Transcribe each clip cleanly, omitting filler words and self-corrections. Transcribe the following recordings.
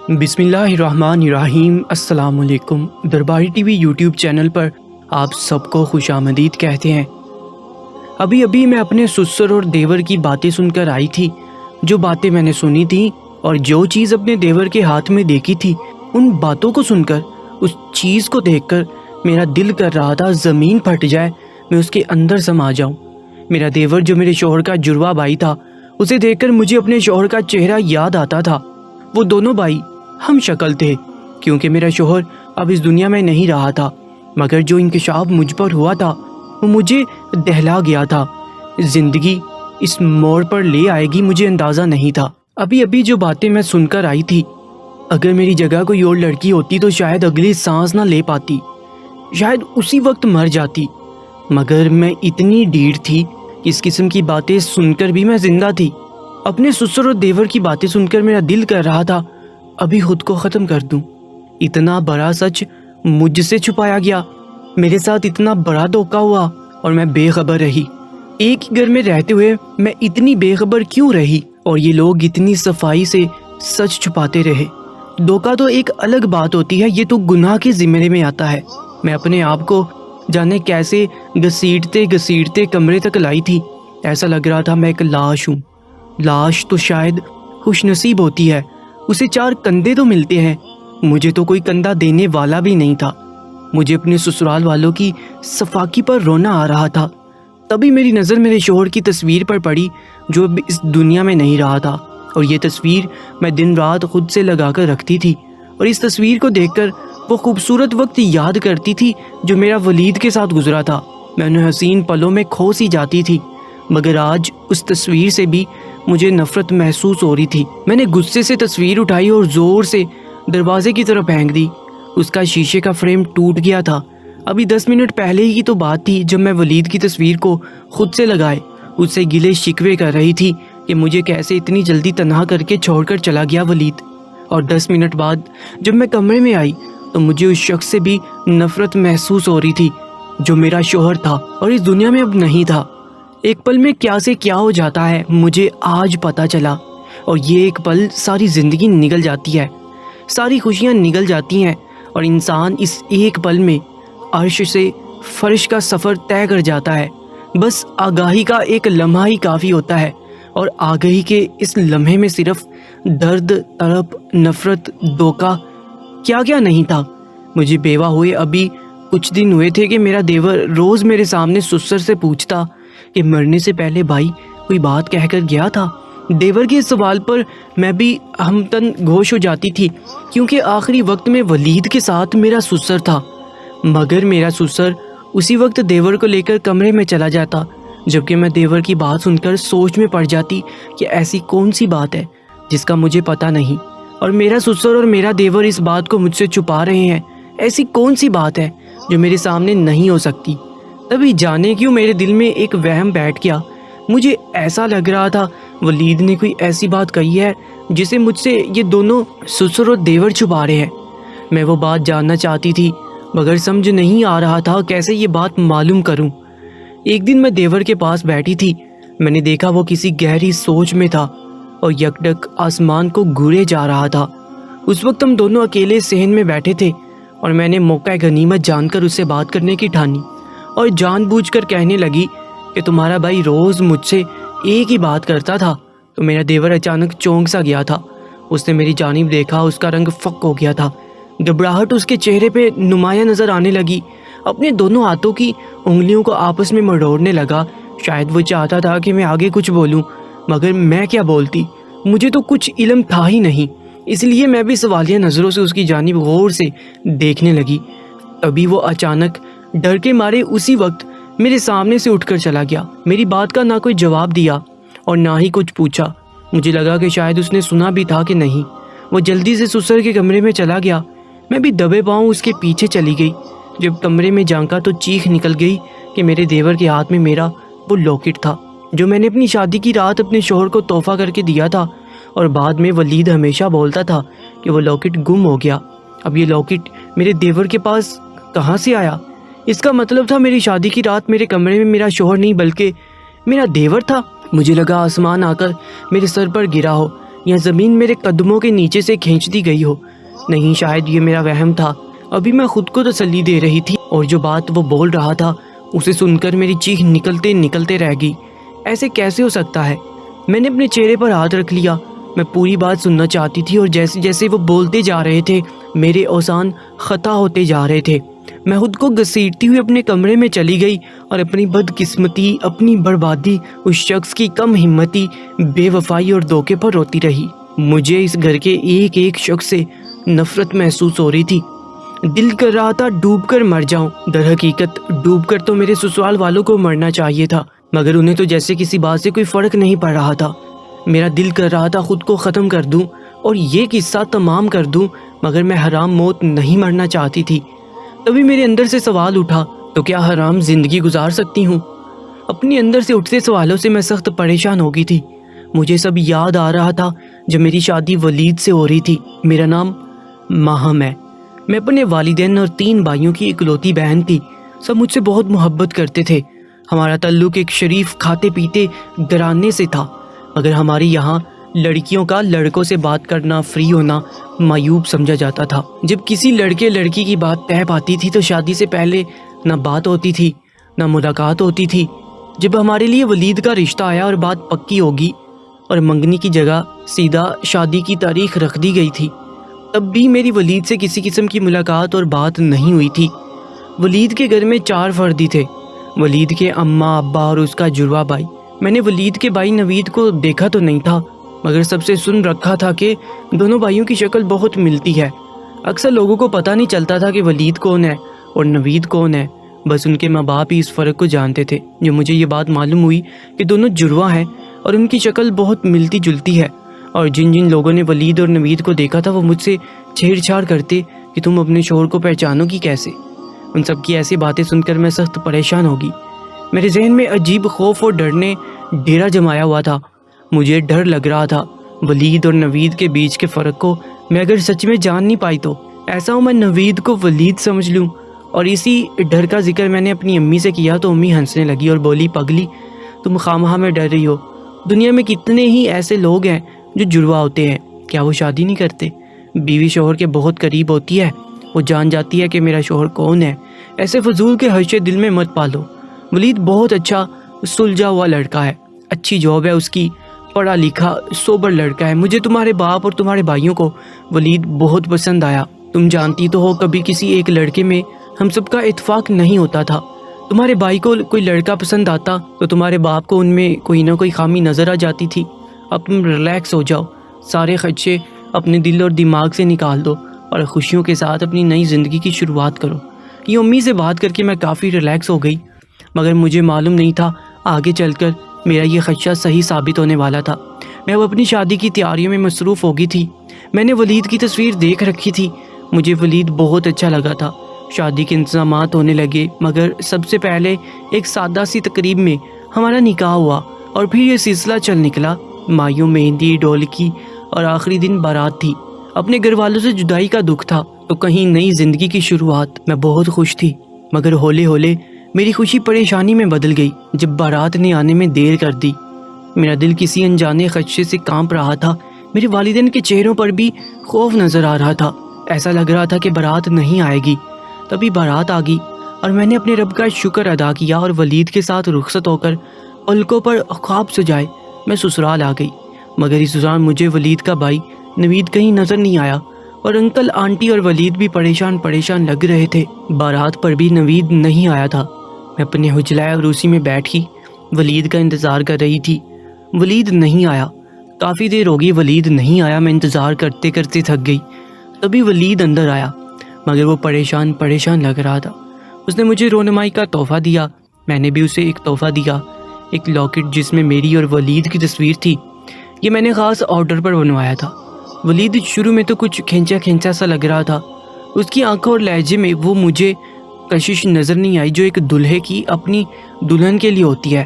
بسم اللہ الرحمن الرحیم۔ السلام علیکم۔ درباری ٹی وی یوٹیوب چینل پر آپ سب کو خوش آمدید کہتے ہیں۔ ابھی میں اپنے سسر اور دیور کی باتیں سن کر آئی تھی۔ جو باتیں میں نے سنی تھی اور جو چیز اپنے دیور کے ہاتھ میں دیکھی تھی، ان باتوں کو سن کر، اس چیز کو دیکھ کر میرا دل کر رہا تھا زمین پھٹ جائے، میں اس کے اندر سما جاؤں۔ میرا دیور جو میرے شوہر کا جڑواں بھائی تھا، اسے دیکھ کر مجھے اپنے شوہر کا چہرہ یاد آتا تھا۔ وہ دونوں بھائی ہم شکل تھے، کیونکہ میرا شوہر اب اس دنیا میں نہیں رہا تھا، مگر جو انکشاف مجھ پر ہوا تھا وہ مجھے دہلا گیا تھا۔ زندگی اس موڑ پر لے آئے گی مجھے اندازہ نہیں تھا۔ ابھی جو باتیں میں سن کر آئی تھی، اگر میری جگہ کوئی اور لڑکی ہوتی تو شاید اگلی سانس نہ لے پاتی، شاید اسی وقت مر جاتی، مگر میں اتنی ڈھیڑ تھی کہ اس قسم کی باتیں سن کر بھی میں زندہ تھی۔ اپنے سسر اور دیور کی باتیں سن کر میرا دل کر رہا تھا ابھی خود کو ختم کر دوں۔ اتنا بڑا سچ مجھ سے چھپایا گیا، میرے ساتھ اتنا بڑا دھوکا ہوا اور میں بے خبر رہی۔ ایک ہی گھر میں رہتے ہوئے میں اتنی بے خبر کیوں رہی، اور یہ لوگ اتنی صفائی سے سچ چھپاتے رہے۔ دھوکا تو ایک الگ بات ہوتی ہے، یہ تو گناہ کے زمرے میں آتا ہے۔ میں اپنے آپ کو جانے کیسے گھسیٹتے کمرے تک لائی تھی۔ ایسا لگ رہا تھا میں ایک لاش ہوں۔ لاش تو شاید خوش نصیب ہوتی ہے، اسے 4 کندھے تو ملتے ہیں، مجھے تو کوئی کندھا دینے والا بھی نہیں تھا۔ مجھے اپنے سسرال والوں کی صفاکی پر رونا آ رہا تھا۔ تبھی میری نظر میرے شوہر کی تصویر پر پڑی، جو اب اس دنیا میں نہیں رہا تھا، اور یہ تصویر میں دن رات خود سے لگا کر رکھتی تھی، اور اس تصویر کو دیکھ کر وہ خوبصورت وقت یاد کرتی تھی جو میرا ولید کے ساتھ گزرا تھا۔ میں انہیں حسین پلوں میں کھو سی جاتی تھی، مگر آج اس تصویر سے بھی مجھے نفرت محسوس ہو رہی تھی۔ میں نے غصے سے تصویر اٹھائی اور زور سے دروازے کی طرف پھینک دی۔ اس کا شیشے کا فریم ٹوٹ گیا تھا۔ ابھی 10 منٹ پہلے ہی کی تو بات تھی جب میں ولید کی تصویر کو خود سے لگائے اس سے گلے شکوے کر رہی تھی کہ مجھے کیسے اتنی جلدی تنہا کر کے چھوڑ کر چلا گیا ولید۔ اور 10 منٹ بعد جب میں کمرے میں آئی تو مجھے اس شخص سے بھی نفرت محسوس ہو رہی تھی جو میرا شوہر تھا اور اس دنیا میں اب نہیں تھا۔ ایک پل میں کیا سے کیا ہو جاتا ہے مجھے آج پتا چلا، اور یہ ایک پل ساری زندگی نگل جاتی ہے، ساری خوشیاں نگل جاتی ہیں، اور انسان اس ایک پل میں عرش سے فرش کا سفر طے کر جاتا ہے۔ بس آگاہی کا ایک لمحہ ہی کافی ہوتا ہے، اور آگاہی کے اس لمحے میں صرف درد، تڑپ، نفرت، دھوکا، کیا نہیں تھا۔ مجھے بیوہ ہوئے ابھی کچھ دن ہوئے تھے کہ میرا دیور روز میرے سامنے سسر سے پوچھتا کہ مرنے سے پہلے بھائی کوئی بات کہہ کر گیا تھا۔ دیور کے سوال پر میں بھی ہمتن گوش ہو جاتی تھی، کیونکہ آخری وقت میں ولید کے ساتھ میرا سسر تھا، مگر میرا سسر اسی وقت دیور کو لے کر کمرے میں چلا جاتا، جبکہ میں دیور کی بات سن کر سوچ میں پڑ جاتی کہ ایسی کون سی بات ہے جس کا مجھے پتہ نہیں، اور میرا سسر اور میرا دیور اس بات کو مجھ سے چھپا رہے ہیں۔ ایسی کون سی بات ہے جو میرے سامنے نہیں ہو سکتی؟ تبھی جانے کیوں میرے دل میں ایک وہم بیٹھ گیا۔ مجھے ایسا لگ رہا تھا ولید نے کوئی ایسی بات کہی ہے جسے مجھ سے یہ دونوں سسر اور دیور چھپا رہے ہیں۔ میں وہ بات جاننا چاہتی تھی، مگر سمجھ نہیں آ رہا تھا کیسے یہ بات معلوم کروں۔ ایک دن میں دیور کے پاس بیٹھی تھی، میں نے دیکھا وہ کسی گہری سوچ میں تھا اور یکدک آسمان کو گھورے جا رہا تھا۔ اس وقت ہم دونوں اکیلے صحن میں بیٹھے تھے، اور میں نے موقع غنیمت جان کر اس سے بات کرنے کی ٹھانی، اور جان بوجھ کر کہنے لگی کہ تمہارا بھائی روز مجھ سے ایک ہی بات کرتا تھا۔ تو میرا دیور اچانک چونک سا گیا تھا، اس نے میری جانب دیکھا، اس کا رنگ فک ہو گیا تھا، گھبراہٹ اس کے چہرے پہ نمایاں نظر آنے لگی، اپنے دونوں ہاتھوں کی انگلیوں کو آپس میں مروڑنے لگا۔ شاید وہ چاہتا تھا کہ میں آگے کچھ بولوں، مگر میں کیا بولتی، مجھے تو کچھ علم تھا ہی نہیں، اس لیے میں بھی سوالیہ نظروں سے اس کی جانب غور سے دیکھنے لگی۔ تبھی وہ اچانک ڈر کے مارے اسی وقت میرے سامنے سے اٹھ کر چلا گیا۔ میری بات کا نہ کوئی جواب دیا اور نہ ہی کچھ پوچھا۔ مجھے لگا کہ شاید اس نے سنا بھی تھا کہ نہیں۔ وہ جلدی سے سسر کے کمرے میں چلا گیا، میں بھی دبے پاؤں اس کے پیچھے چلی گئی۔ جب کمرے میں جھانکا تو چیخ نکل گئی کہ میرے دیور کے ہاتھ میں میرا وہ لاکٹ تھا جو میں نے اپنی شادی کی رات اپنے شوہر کو تحفہ کر کے دیا تھا، اور بعد میں ولید ہمیشہ بولتا تھا کہ وہ لاکٹ گم ہو گیا۔ اب یہ لاکٹ میرے دیور کے پاس کہاں سے آیا؟ اس کا مطلب تھا میری شادی کی رات میرے کمرے میں میرا شوہر نہیں بلکہ میرا دیور تھا۔ مجھے لگا آسمان آ کر میرے سر پر گرا ہو، یا زمین میرے قدموں کے نیچے سے کھینچ دی گئی ہو۔ نہیں، شاید یہ میرا وہم تھا۔ ابھی میں خود کو تسلی دے رہی تھی اور جو بات وہ بول رہا تھا اسے سن کر میری چیخ نکلتے نکلتے رہ گئی۔ ایسے کیسے ہو سکتا ہے؟ میں نے اپنے چہرے پر ہاتھ رکھ لیا۔ میں پوری بات سننا چاہتی تھی اور جیسے جیسے وہ بولتے جا رہے تھے میرے اوزان خطا ہوتے جا رہے تھے۔ میں خود کو گھسیٹتی ہوئی اپنے کمرے میں چلی گئی اور اپنی بدقسمتی، اپنی بربادی، اس شخص کی کم ہمتی، بے وفائی اور دھوکے پر روتی رہی۔ مجھے اس گھر کے ایک ایک شخص سے نفرت محسوس ہو رہی تھی۔ دل کر رہا تھا ڈوب کر مر جاؤں۔ در حقیقت ڈوب کر تو میرے سسرال والوں کو مرنا چاہیے تھا، مگر انہیں تو جیسے کسی بات سے کوئی فرق نہیں پڑ رہا تھا۔ میرا دل کر رہا تھا خود کو ختم کر دوں اور یہ قصہ تمام کر دوں، مگر میں حرام موت نہیں مرنا چاہتی تھی۔ تبھی میرے اندر سے سوال اٹھا، تو کیا حرام زندگی گزار سکتی ہوں؟ اپنی اندر سے اٹھتے سوالوں سے میں سخت پریشان ہو گئی تھی۔ مجھے سب یاد آ رہا تھا جب میری شادی ولید سے ہو رہی تھی۔ میرا نام ماہم ہے۔ میں اپنے والدین اور 3 بھائیوں کی اکلوتی بہن تھی۔ سب مجھ سے بہت محبت کرتے تھے۔ ہمارا تعلق ایک شریف کھاتے پیتے گھرانے سے تھا، مگر ہمارے یہاں لڑکیوں کا لڑکوں سے بات کرنا، فری ہونا معیوب سمجھا جاتا تھا۔ جب کسی لڑکے لڑکی کی بات طے پاتی تھی تو شادی سے پہلے نہ بات ہوتی تھی نہ ملاقات ہوتی تھی۔ جب ہمارے لیے ولید کا رشتہ آیا اور بات پکی ہوگی اور منگنی کی جگہ سیدھا شادی کی تاریخ رکھ دی گئی تھی، تب بھی میری ولید سے کسی قسم کی ملاقات اور بات نہیں ہوئی تھی۔ ولید کے گھر میں 4 فردی تھے، ولید کے اماں، ابا اور اس کا جڑواں بھائی۔ میں نے ولید کے بھائی نوید کو دیکھا تو نہیں تھا، مگر سب سے سن رکھا تھا کہ دونوں بھائیوں کی شکل بہت ملتی ہے۔ اکثر لوگوں کو پتہ نہیں چلتا تھا کہ ولید کون ہے اور نوید کون ہے، بس ان کے ماں باپ ہی اس فرق کو جانتے تھے۔ جو مجھے یہ بات معلوم ہوئی کہ دونوں جڑواں ہیں اور ان کی شکل بہت ملتی جلتی ہے، اور جن جن لوگوں نے ولید اور نوید کو دیکھا تھا وہ مجھ سے چھیڑ چھاڑ کرتے کہ تم اپنے شوہر کو پہچانو گی کیسے۔ ان سب کی ایسی باتیں سن کر میں سخت پریشان ہو گئی۔ میرے ذہن میں عجیب خوف اور ڈر نے ڈیرا جمایا ہوا تھا۔ مجھے ڈر لگ رہا تھا ولید اور نوید کے بیچ کے فرق کو میں اگر سچ میں جان نہیں پائی تو ایسا ہو میں نوید کو ولید سمجھ لوں۔ اور اسی ڈر کا ذکر میں نے اپنی امی سے کیا تو امی ہنسنے لگی اور بولی، پگلی تم خواہ میں ڈر رہی ہو، دنیا میں کتنے ہی ایسے لوگ ہیں جو جڑواں ہوتے ہیں، کیا وہ شادی نہیں کرتے؟ بیوی شوہر کے بہت قریب ہوتی ہے، وہ جان جاتی ہے کہ میرا شوہر کون ہے۔ ایسے فضول کے خدشے دل میں مت پالو۔ ولید بہت اچھا سلجھا ہوا لڑکا ہے، اچھی جاب ہے اس کی، پڑھا لکھا سوبر لڑکا ہے۔ مجھے تمہارے باپ اور تمہارے بھائیوں کو ولید بہت پسند آیا۔ تم جانتی تو ہو کبھی کسی ایک لڑکے میں ہم سب کا اتفاق نہیں ہوتا تھا۔ تمہارے بھائی کو کوئی لڑکا پسند آتا تو تمہارے باپ کو ان میں کوئی نہ کوئی خامی نظر آ جاتی تھی۔ اب تم ریلیکس ہو جاؤ، سارے خدشے اپنے دل اور دماغ سے نکال دو اور خوشیوں کے ساتھ اپنی نئی زندگی کی شروعات کرو۔ یہ امی سے بات کر کے میں کافی ریلیکس ہو گئی، مگر مجھے معلوم نہیں تھا آگے چل کر میرا یہ خدشہ صحیح ثابت ہونے والا تھا۔ میں اب اپنی شادی کی تیاریوں میں مصروف ہو گئی تھی۔ میں نے ولید کی تصویر دیکھ رکھی تھی، مجھے ولید بہت اچھا لگا تھا۔ شادی کے انتظامات ہونے لگے، مگر سب سے پہلے ایک سادہ سی تقریب میں ہمارا نکاح ہوا اور پھر یہ سلسلہ چل نکلا۔ مایوں، مہندی، ڈھولکی اور آخری دن بارات تھی۔ اپنے گھر والوں سے جدائی کا دکھ تھا تو کہیں نئی زندگی کی شروعات۔ میں بہت خوش تھی، مگر ہولے ہولے میری خوشی پریشانی میں بدل گئی جب بارات نے آنے میں دیر کر دی۔ میرا دل کسی انجانے خدشے سے کانپ رہا تھا۔ میرے والدین کے چہروں پر بھی خوف نظر آ رہا تھا، ایسا لگ رہا تھا کہ بارات نہیں آئے گی۔ تبھی بارات آ گئی اور میں نے اپنے رب کا شکر ادا کیا اور ولید کے ساتھ رخصت ہو کر پلکوں پر خواب سجائے میں سسرال آ گئی۔ مگر اس دوران مجھے ولید کا بھائی نوید کہیں نظر نہیں آیا اور انکل، آنٹی اور ولید بھی پریشان لگ رہے تھے۔ بارات پر بھی نوید نہیں آیا تھا۔ میں اپنے حجلہ عروسی میں بیٹھی ولید کا انتظار کر رہی تھی۔ ولید نہیں آیا، کافی دیر ہو گئی ولید نہیں آیا۔ میں انتظار کرتے کرتے تھک گئی۔ تبھی ولید اندر آیا، مگر وہ پریشان لگ رہا تھا۔ اس نے مجھے رونمائی کا تحفہ دیا، میں نے بھی اسے ایک تحفہ دیا، ایک لاکٹ جس میں میری اور ولید کی تصویر تھی۔ یہ میں نے خاص آرڈر پر بنوایا تھا۔ ولید شروع میں تو کچھ کھینچا سا لگ رہا تھا، اس کی آنکھوں اور لہجے میں وہ مجھے کشش نظر نہیں آئی جو ایک دلہے کی اپنی دلہن کے لیے ہوتی ہے۔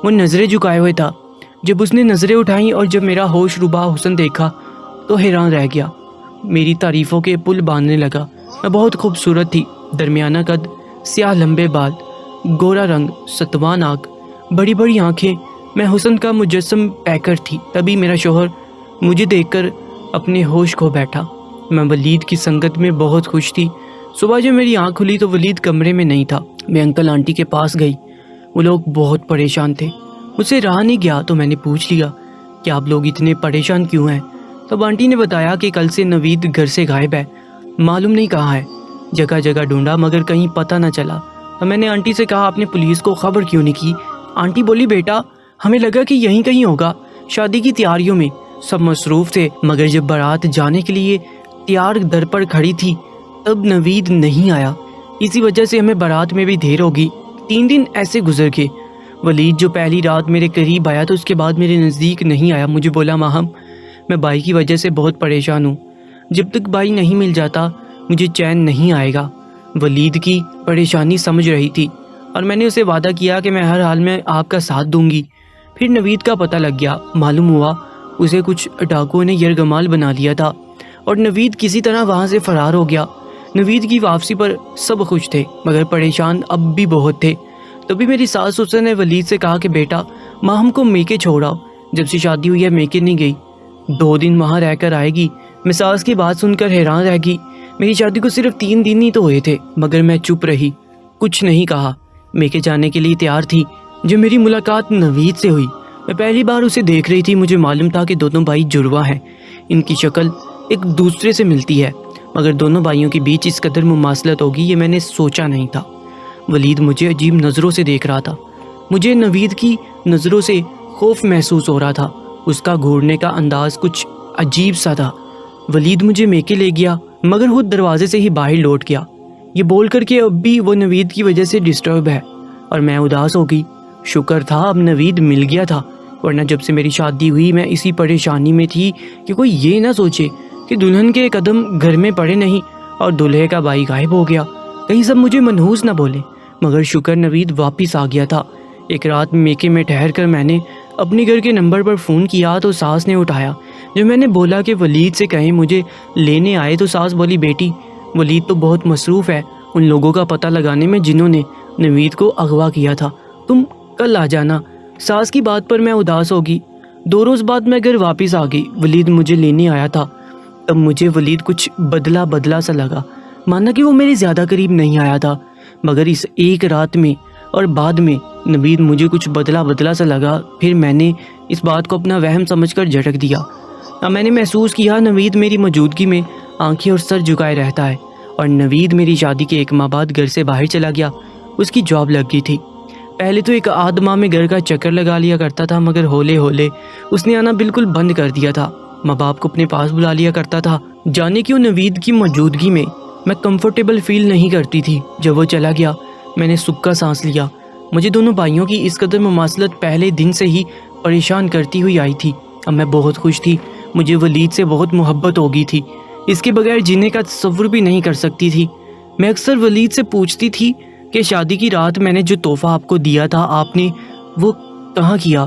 وہ نظریں جھکائے ہوئے تھا۔ جب اس نے نظریں اٹھائیں اور جب میرا ہوش ربا حسن دیکھا تو حیران رہ گیا، میری تعریفوں کے پل باندھنے لگا۔ میں بہت خوبصورت تھی، درمیانہ قد، سیاہ لمبے بال، گورا رنگ، ستواں ناک، بڑی بڑی آنکھیں، میں حسن کا مجسم پیکر تھی۔ تبھی میرا شوہر مجھے دیکھ کر اپنے ہوش کھو بیٹھا۔ میں ولید کی سنگت میں بہت خوش تھی۔ صبح جب میری آنکھ کھلی تو ولید کمرے میں نہیں تھا۔ میں انکل آنٹی کے پاس گئی، وہ لوگ بہت پریشان تھے۔ مجھ سے رہا نہیں گیا تو میں نے پوچھ لیا کہ آپ لوگ اتنے پریشان کیوں ہیں؟ تب آنٹی نے بتایا کہ کل سے نوید گھر سے غائب ہے، معلوم نہیں کہاں ہے۔ جگہ جگہ ڈھونڈا مگر کہیں پتہ نہ چلا۔ تو میں نے آنٹی سے کہا آپ نے پولیس کو خبر کیوں نہیں کی؟ آنٹی بولی بیٹا ہمیں لگا کہ یہیں کہیں ہوگا، شادی کی تیاریوں میں سب مصروف تھے، مگر جب بارات جانے کے لیے تیار در پر کھڑی تھی تب نوید نہیں آیا، اسی وجہ سے ہمیں بارات میں بھی دیر ہوگی۔ 3 دن ایسے گزر گئے۔ ولید جو پہلی رات میرے قریب آیا تو اس کے بعد میرے نزدیک نہیں آیا۔ مجھے بولا ماہم میں بھائی کی وجہ سے بہت پریشان ہوں، جب تک بھائی نہیں مل جاتا مجھے چین نہیں آئے گا۔ ولید کی پریشانی سمجھ رہی تھی اور میں نے اسے وعدہ کیا کہ میں ہر حال میں آپ کا ساتھ دوں گی۔ پھر نوید کا پتہ لگ گیا، معلوم ہوا اسے کچھ ڈاکوؤں نے یرغمال بنا لیا تھا اور نوید کسی طرح وہاں سے فرار ہو گیا۔ نوید کی واپسی پر سب خوش تھے مگر پریشان اب بھی بہت تھے۔ تبھی میری ساس سسر نے ولید سے کہا کہ بیٹا ماہم کو میکے چھوڑاؤ، جب سے شادی ہوئی ہے میکے نہیں گئی، 2 دن وہاں رہ کر آئے گی۔ میں ساس کی بات سن کر حیران رہ گئی۔ میری شادی کو صرف 3 دن ہی تو ہوئے تھے مگر میں چپ رہی، کچھ نہیں کہا۔ میکے جانے کے لیے تیار تھی جب میری ملاقات نوید سے ہوئی۔ میں پہلی بار اسے دیکھ رہی تھی۔ مجھے معلوم تھا کہ دونوں بھائی جڑواں ہیں، ان کی شکل ایک دوسرے سے ملتی ہے، مگر دونوں بھائیوں کے بیچ اس قدر مماثلت ہوگی یہ میں نے سوچا نہیں تھا۔ ولید مجھے عجیب نظروں سے دیکھ رہا تھا، مجھے نوید کی نظروں سے خوف محسوس ہو رہا تھا۔ اس کا گھورنے کا انداز کچھ عجیب سا تھا۔ ولید مجھے میکے لے گیا مگر وہ دروازے سے ہی باہر لوٹ گیا، یہ بول کر کہ اب بھی وہ نوید کی وجہ سے ڈسٹرب ہے، اور میں اداس ہو گئی۔ شکر تھا اب نوید مل گیا تھا، ورنہ جب سے میری شادی ہوئی میں اسی پریشانی میں تھی کہ کوئی یہ نہ سوچے کہ دلہن کے قدم گھر میں پڑے نہیں اور دلہے کا بھائی غائب ہو گیا، کہیں سب مجھے منحوس نہ بولے۔ مگر شکر نوید واپس آ گیا تھا۔ ایک رات میکے میں ٹھہر کر میں نے اپنے گھر کے نمبر پر فون کیا تو ساس نے اٹھایا۔ جب میں نے بولا کہ ولید سے کہیں مجھے لینے آئے تو ساس بولی بیٹی ولید تو بہت مصروف ہے ان لوگوں کا پتہ لگانے میں جنہوں نے نوید کو اغوا کیا تھا، تم کل آ جانا۔ ساس کی بات پر میں اداس ہوگی۔ 2 روز بعد میں گھر واپس آ گئی۔ ولید مجھے لینے آیا تھا، تب مجھے ولید کچھ بدلا بدلا سا لگا، مانا کہ وہ میرے زیادہ قریب نہیں آیا تھا، مگر اس ایک رات میں اور بعد میں نوید مجھے کچھ بدلا بدلا سا لگا۔ پھر میں نے اس بات کو اپنا وہم سمجھ کر جھٹک دیا۔ اب میں نے محسوس کیا نوید میری موجودگی میں آنکھیں اور سر جھکائے رہتا ہے، اور نوید میری شادی کے 1 ماہ بعد گھر سے باہر چلا گیا۔ اس کی جاب لگ گئی تھی۔ پہلے تو 1 آدھ ماہ میں گھر کا چکر لگا لیا کرتا تھا، مگر ہولے ہولے اس نے آنا بالکل بند کر دیا تھا۔ ماں باپ کو اپنے پاس بلا لیا کرتا تھا۔ جانے کیوں نوید کی موجودگی میں کمفرٹیبل فیل نہیں کرتی تھی۔ جب وہ چلا گیا میں نے سکھ کا سانس لیا۔ مجھے دونوں بھائیوں کی اس قدر مماثلت پہلے دن سے ہی پریشان کرتی ہوئی آئی تھی۔ اب میں بہت خوش تھی، مجھے ولید سے بہت محبت ہو گئی تھی، اس کے بغیر جینے کا تصور بھی نہیں کر سکتی تھی۔ میں اکثر ولید سے پوچھتی تھی کہ شادی کی رات میں نے جو تحفہ آپ کو دیا تھا آپ نے وہ کہاں کیا؟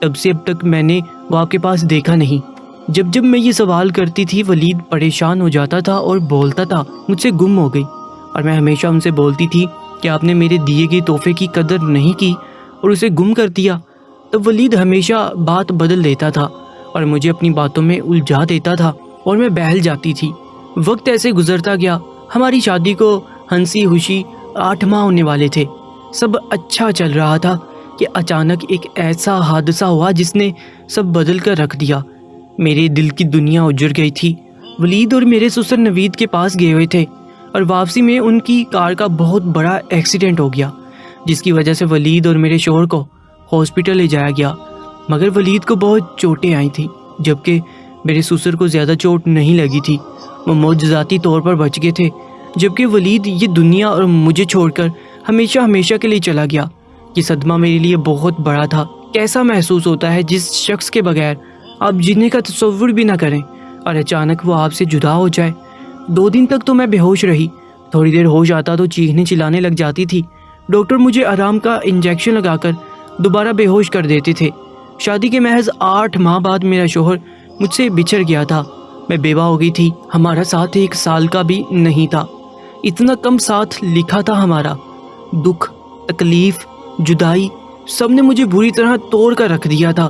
تب سے اب تک میں نے وہ آپ کے پاس دیکھا نہیں۔ جب میں یہ سوال کرتی تھی ولید پریشان ہو جاتا تھا اور بولتا تھا مجھ سے گم ہو گئی، اور میں ہمیشہ ان سے بولتی تھی کہ آپ نے میرے دیے گئے تحفے کی قدر نہیں کی اور اسے گم کر دیا۔ تب ولید ہمیشہ بات بدل دیتا تھا اور مجھے اپنی باتوں میں الجھا دیتا تھا اور میں بہل جاتی تھی۔ وقت ایسے گزرتا گیا، ہماری شادی کو ہنسی خوشی 8 ماہ ہونے والے تھے، سب اچھا چل رہا تھا کہ اچانک ایک ایسا حادثہ ہوا جس نے سب بدل کر رکھ دیا۔ میرے دل کی دنیا اجڑ گئی تھی۔ ولید اور میرے سسر نوید کے پاس گئے ہوئے تھے اور واپسی میں ان کی کار کا بہت بڑا ایکسیڈنٹ ہو گیا، جس کی وجہ سے ولید اور میرے شوہر کو ہاسپٹل لے جایا گیا، مگر ولید کو بہت چوٹیں آئی تھیں جبکہ میرے سسر کو زیادہ چوٹ نہیں لگی تھی۔ وہ معجزاتی طور پر بچ گئے تھے، جبکہ ولید یہ دنیا اور مجھے چھوڑ کر ہمیشہ کے لیے چلا گیا۔ یہ صدمہ میرے لیے بہت بڑا تھا۔ کیسا محسوس ہوتا ہے جس شخص کے بغیر آپ جینے کا تصور بھی نہ کریں اور اچانک وہ آپ سے جدا ہو جائے۔ 2 دن تک تو میں بے ہوش رہی، تھوڑی دیر ہوش آتا تو چیخنے چلانے لگ جاتی تھی۔ ڈاکٹر مجھے آرام کا انجیکشن لگا کر دوبارہ بے ہوش کر دیتے تھے۔ شادی کے محض 8 ماہ بعد میرا شوہر مجھ سے بچھڑ گیا تھا۔ میں بیوہ ہو گئی تھی، ہمارا ساتھ 1 سال کا بھی نہیں تھا، اتنا کم ساتھ لکھا تھا ہمارا۔ دکھ، تکلیف، جدائی سب نے مجھے بری طرح توڑ کر رکھ دیا تھا۔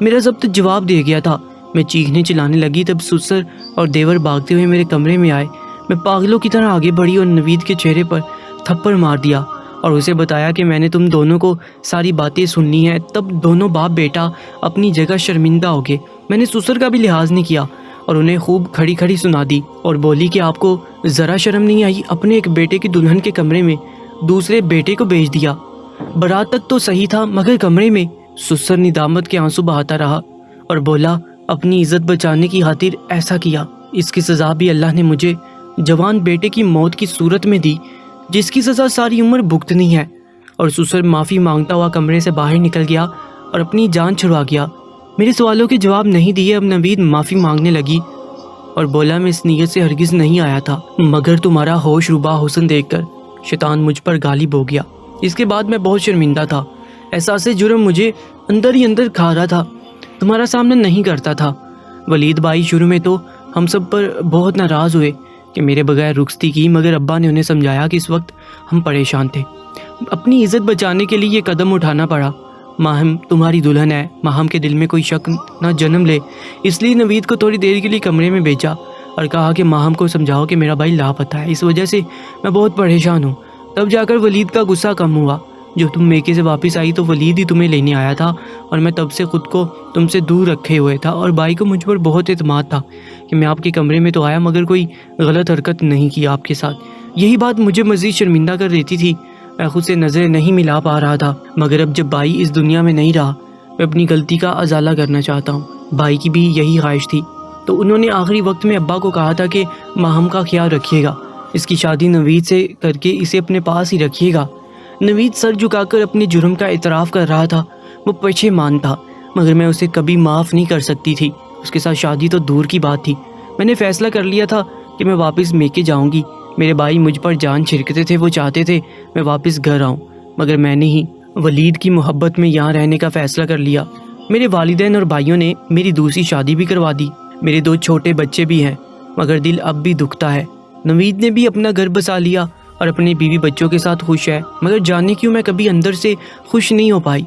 میرا ضبط جواب دے گیا تھا۔ میں چیخنے چلانے لگی، تب سسر اور دیور بھاگتے ہوئے میرے کمرے میں آئے۔ میں پاگلوں کی طرح آگے بڑھی اور نوید کے چہرے پر تھپڑ مار دیا اور اسے بتایا کہ میں نے تم دونوں کو ساری باتیں سننی ہیں۔ تب دونوں باپ بیٹا اپنی جگہ شرمندہ ہو گئے۔ میں نے سسر کا بھی لحاظ نہیں کیا اور انہیں خوب کھڑی کھڑی سنا دی اور بولی کہ آپ کو ذرا شرم نہیں آئی؟ اپنے ایک بیٹے کی دلہن کے کمرے میں دوسرے بیٹے کو بھیج دیا۔ برات تک تو صحیح تھا مگر کمرے میں۔ سسر ندامت کے آنسو بہاتا رہا اور بولا اپنی عزت بچانے کی خاطر ایسا کیا۔ اس کی سزا بھی اللہ نے مجھے جوان بیٹے کی موت کی صورت میں دی، جس کی سزا ساری عمر بھگتنی ہے۔ اور سسر معافی مانگتا ہوا کمرے سے باہر نکل گیا اور اپنی جان چھڑوا گیا۔ میرے سوالوں کے جواب نہیں دیے اب نوید معافی مانگنے لگی اور بولا میں اس نیت سے ہرگز نہیں آیا تھا، مگر تمہارا ہوش روبا حسن دیکھ کر شیطان مجھ پر غالب ہو گیا۔ اس کے بعد میں بہت شرمندہ تھا۔ احساس جرم مجھے اندر ہی اندر کھا رہا تھا، تمہارا سامنا نہیں کرتا تھا۔ ولید بھائی شروع میں تو ہم سب پر بہت ناراض ہوئے کہ میرے بغیر رخصتی کی، مگر ابا نے انہیں سمجھایا کہ اس وقت ہم پریشان تھے، اپنی عزت بچانے کے لیے یہ قدم اٹھانا پڑا۔ ماہم تمہاری دلہن ہے، ماہم کے دل میں کوئی شک نہ جنم لے، اس لیے نوید کو تھوڑی دیر کے لیے کمرے میں بھیجا اور کہا کہ ماہم کو سمجھاؤ کہ میرا بھائی لاپتہ ہے، اس وجہ سے میں بہت پریشان ہوں۔ تب جا کر ولید کا غصہ کم ہوا۔ جو تم میکے سے واپس آئی تو ولید ہی تمہیں لینے آیا تھا اور میں تب سے خود کو تم سے دور رکھے ہوئے تھا، اور بھائی کو مجھ پر بہت اعتماد تھا کہ میں آپ کے کمرے میں تو آیا مگر کوئی غلط حرکت نہیں کی آپ کے ساتھ۔ یہی بات مجھے مزید شرمندہ کر دیتی تھی۔ میں خود سے نظریں نہیں ملا پا رہا تھا، مگر اب جب بھائی اس دنیا میں نہیں رہا میں اپنی غلطی کا ازالہ کرنا چاہتا ہوں۔ بھائی کی بھی یہی خواہش تھی، تو انہوں نے آخری وقت میں ابا کو کہا تھا کہ ماہم کا خیال رکھیے گا، اس کی شادی نوید سے کر کے اسے اپنے پاس ہی رکھیے گا۔ نوید سر جھکا کر اپنے جرم کا اعتراف کر رہا تھا۔ وہ پشیمان تھا مگر میں اسے کبھی معاف نہیں کر سکتی تھی۔ اس کے ساتھ شادی تو دور کی بات تھی۔ میں نے فیصلہ کر لیا تھا کہ میں واپس میکے جاؤں گی۔ میرے بھائی مجھ پر جان چھڑکتے تھے، وہ چاہتے تھے میں واپس گھر آؤں، مگر میں نے ہی ولید کی محبت میں یہاں رہنے کا فیصلہ کر لیا۔ میرے والدین اور بھائیوں نے میری دوسری شادی بھی کروا دی۔ میرے 2 چھوٹے بچے بھی ہیں، مگر دل اب بھی دکھتا ہے۔ نوید نے بھی اپنا گھر بسا لیا اور اپنے بیوی بچوں کے ساتھ خوش ہے، مگر جانے کیوں میں کبھی اندر سے خوش نہیں ہو پائی۔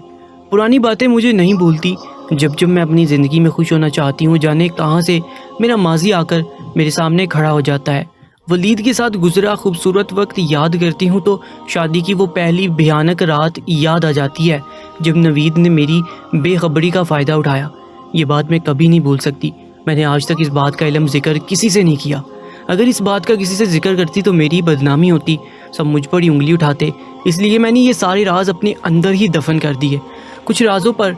پرانی باتیں مجھے نہیں بھولتی۔ جب جب میں اپنی زندگی میں خوش ہونا چاہتی ہوں، جانے کہاں سے میرا ماضی آ کر میرے سامنے کھڑا ہو جاتا ہے۔ ولید کے ساتھ گزرا خوبصورت وقت یاد کرتی ہوں تو شادی کی وہ پہلی بھیانک رات یاد آ جاتی ہے جب نوید نے میری بے خبری کا فائدہ اٹھایا۔ یہ بات میں کبھی نہیں بھول سکتی۔ میں نے آج تک اس بات کا علم ذکر کسی سے نہیں کیا۔ اگر اس بات کا کسی سے ذکر کرتی تو میری بدنامی ہوتی، سب مجھ پر ہی انگلی اٹھاتے، اس لیے میں نے یہ سارے راز اپنے اندر ہی دفن کر دیے۔ کچھ رازوں پر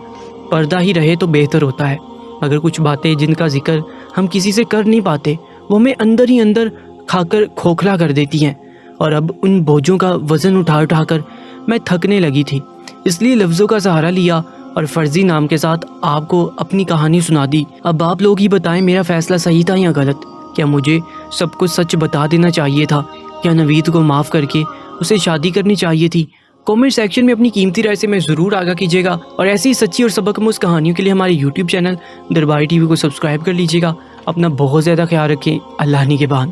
پردہ ہی رہے تو بہتر ہوتا ہے، مگر کچھ باتیں جن کا ذکر ہم کسی سے کر نہیں پاتے وہ ہمیں اندر ہی اندر کھا کر کھوکھلا کر دیتی ہیں، اور اب ان بوجھوں کا وزن اٹھا اٹھا کر میں تھکنے لگی تھی۔ اس لیے لفظوں کا سہارا لیا اور فرضی نام کے ساتھ آپ کو اپنی کہانی سنا دی۔ اب آپ لوگ ہی بتائیں میرا فیصلہ صحیح تھا یا غلط؟ کیا مجھے سب کچھ سچ بتا دینا چاہیے تھا یا نوید کو معاف کر کے اسے شادی کرنی چاہیے تھی؟ کامنٹ سیکشن میں اپنی قیمتی رائے سے میں ضرور آگاہ کیجیے گا، اور ایسی ہی سچی اور سبق آموز کہانیوں کے لیے ہمارے یوٹیوب چینل درباری ٹی وی کو سبسکرائب کر لیجیے گا۔ اپنا بہت زیادہ خیال رکھیں۔ اللہ نگہبان۔